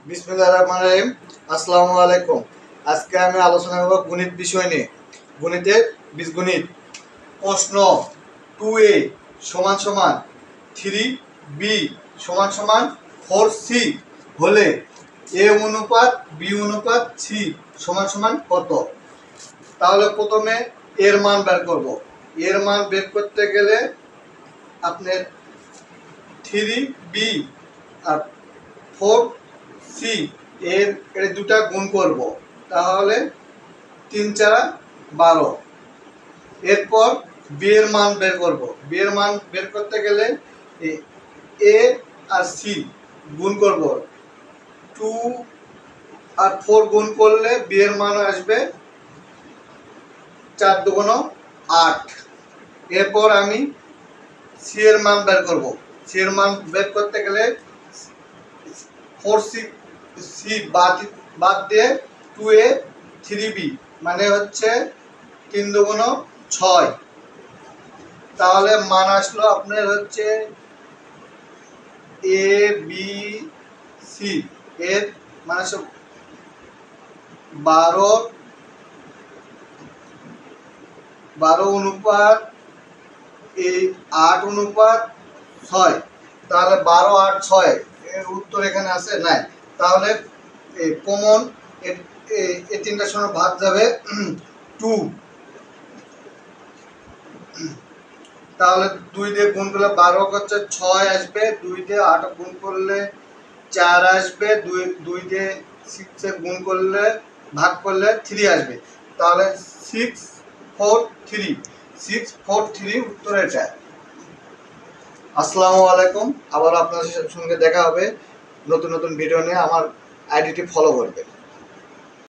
বিসমিল্লাহির রহমানির রহিম। আসসালামু আলাইকুম। আজকে আমি আলোচনা করব গণিত বিষয় নিয়ে। গণিতের বীজগণিত প্রশ্ন 2a সমান সমান 3b সমান সমান 4c হলে a অনুপাত b অনুপাত c সমান সমান কত? তাহলে প্রথমে এর মান বের করব। এর মান বের করতে গেলে আপনার 3b আর 4c এর দুটা গুণ করব, তাহলে 3 4 12। এরপর বি এর মান বের করব। বি এর মান বের করতে গেলে এ আর সি গুণ করব, 2 আর 4 গুণ করলে বি এর মান আসবে 4 2 8। এরপর আমি সি এর মান বের করব। সি এর মান বের করতে গেলে 4c সি বাদ দিয়ে 2a 3b মানে হচ্ছে 3 2 6। তাহলে মান আসলো আপনার হচ্ছে এ বি সি এর মানে সব 12 অনুপাত এই 8 অনুপাত 6। তাহলে 12 8 6 এর উত্তর এখানে আছে নাই। তাহলে কমন এই তিনটার সঙ্গে ভাগ যাবে 2। তাহলে 2 দিয়ে গুণ করলে 12 হচ্ছে 6 আসবে, 2 দিয়ে 8 গুণ করলে 4 আসবে, 2 দিয়ে 6 এ গুণ করলে ভাগ করলে 3 আসবে। তাহলে 6 4 3 6 4 3 উত্তর এটা। আসসালামু আলাইকুম। আবার আপনাদের সঙ্গে দেখা হবে নতুন নতুন ভিডিও নিয়ে। আমার আইডিটি ফলো করবেন।